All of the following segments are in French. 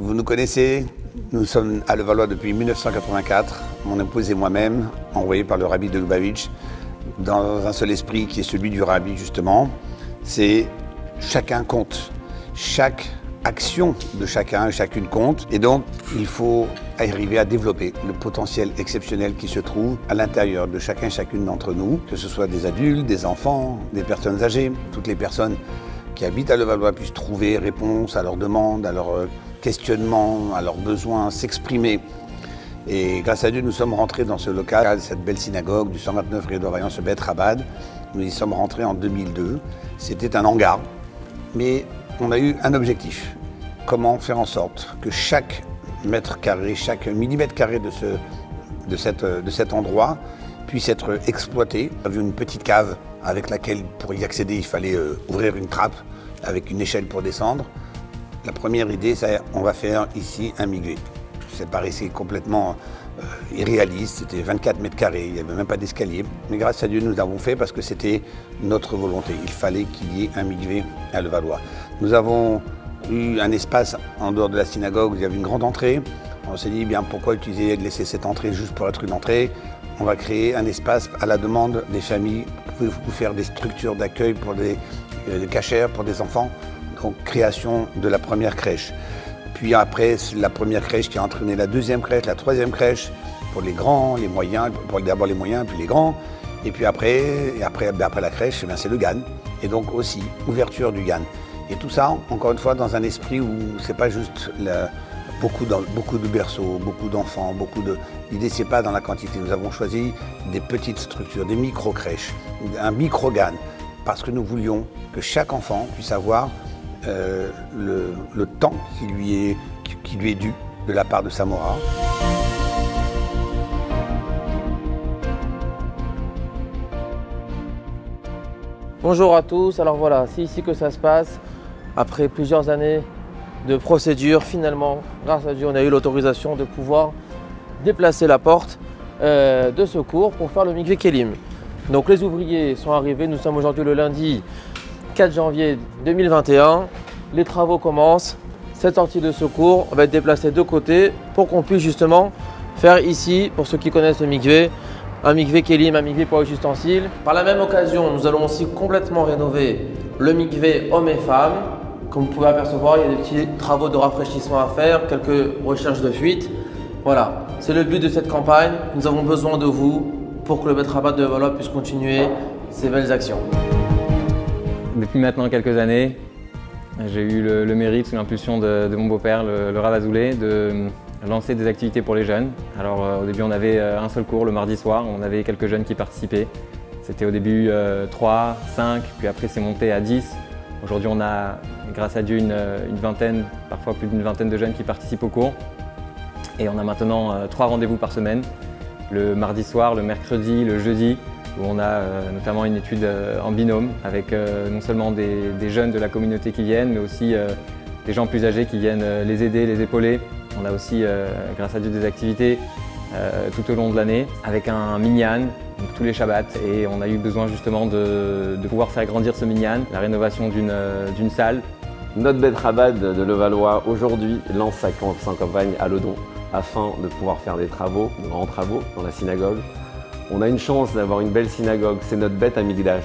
Vous nous connaissez, nous sommes à Levallois depuis 1984, mon épouse et moi-même, envoyés par le rabbi de Lubavitch, dans un seul esprit qui est celui du rabbi justement, c'est chacun compte. Chaque action de chacun et chacune compte, et donc il faut arriver à développer le potentiel exceptionnel qui se trouve à l'intérieur de chacun et chacune d'entre nous, que ce soit des adultes, des enfants, des personnes âgées, toutes les personnes qui habitent à Levallois puissent trouver réponse à leurs demandes, à leurs questionnements, à leurs besoins, s'exprimer. Et grâce à Dieu, nous sommes rentrés dans ce local, cette belle synagogue du 129 rue d'Orient, ce Beth Rabad. Nous y sommes rentrés en 2002. C'était un hangar, mais on a eu un objectif. Comment faire en sorte que chaque mètre carré, chaque millimètre carré de cet endroit puisse être exploité. On a vu une petite cave avec laquelle, pour y accéder, il fallait ouvrir une trappe avec une échelle pour descendre. La première idée, c'est on va faire ici un mikvé. Ça paraissait complètement irréaliste, c'était 24 mètres carrés, il n'y avait même pas d'escalier. Mais grâce à Dieu, nous l'avons fait parce que c'était notre volonté. Il fallait qu'il y ait un mikvé à Levallois. Nous avons eu un espace en dehors de la synagogue où il y avait une grande entrée. On s'est dit, bien, pourquoi laisser cette entrée juste pour être une entrée? On va créer un espace à la demande des familles pour faire des structures d'accueil pour des cachères, pour des enfants. Donc, création de la première crèche. Puis après, la première crèche qui a entraîné la deuxième crèche, la troisième crèche, pour les grands, les moyens, d'abord les moyens, puis les grands. Et puis après la crèche, c'est le GAN. Et donc aussi, ouverture du GAN. Et tout ça, encore une fois, dans un esprit où c'est pas juste beaucoup de berceaux, beaucoup d'enfants, L'idée, c'est pas dans la quantité. Nous avons choisi des petites structures, des micro-crèches, un micro-GAN, parce que nous voulions que chaque enfant puisse avoir le temps qui lui est dû de la part de Samora. Bonjour à tous, alors voilà, c'est ici que ça se passe. Après plusieurs années de procédure, finalement, grâce à Dieu, on a eu l'autorisation de pouvoir déplacer la porte de secours pour faire le mikvé Kelim. Donc les ouvriers sont arrivés, nous sommes aujourd'hui le lundi 4 janvier 2021. Les travaux commencent, cette sortie de secours va être déplacée de côté pour qu'on puisse justement faire ici, pour ceux qui connaissent le mikvé, un mikvé Kelim, un mikvé pour les ustensiles. Par la même occasion, nous allons aussi complètement rénover le mikvé hommes et femmes. Comme vous pouvez apercevoir, il y a des petits travaux de rafraîchissement à faire, quelques recherches de fuite. Voilà, c'est le but de cette campagne. Nous avons besoin de vous pour que le Beth Rabad de Levallois puisse continuer ses belles actions. Depuis maintenant quelques années, j'ai eu le mérite, sous l'impulsion de mon beau-père, le Rav Azoulay, de lancer des activités pour les jeunes. Alors au début, on avait un seul cours le mardi soir, on avait quelques jeunes qui participaient. C'était au début 3, 5, puis après c'est monté à 10. Aujourd'hui, on a, grâce à Dieu, une vingtaine, parfois plus d'une vingtaine de jeunes qui participent au cours. Et on a maintenant 3 rendez-vous par semaine, le mardi soir, le mercredi, le jeudi, où on a notamment une étude en binôme avec non seulement des jeunes de la communauté qui viennent, mais aussi des gens plus âgés qui viennent les aider, les épauler. On a aussi, grâce à Dieu, des activités tout au long de l'année avec un minyan, donc tous les Shabbats, et on a eu besoin justement de pouvoir faire grandir ce minyan, la rénovation d'une salle. Notre Beth Rabad de Levallois aujourd'hui lance sa campagne à le don afin de pouvoir faire des travaux, de grands travaux dans la synagogue. On a une chance d'avoir une belle synagogue, c'est notre Beth Amikdash.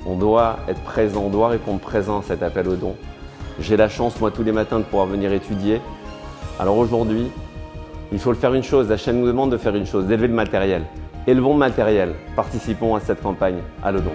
On doit être présent, on doit répondre présent à cet appel au don. J'ai la chance, moi, tous les matins de pouvoir venir étudier. Alors aujourd'hui, il faut faire une chose, la chaîne nous demande de faire une chose, d'élever le matériel. Élevons le matériel, participons à cette campagne à le don.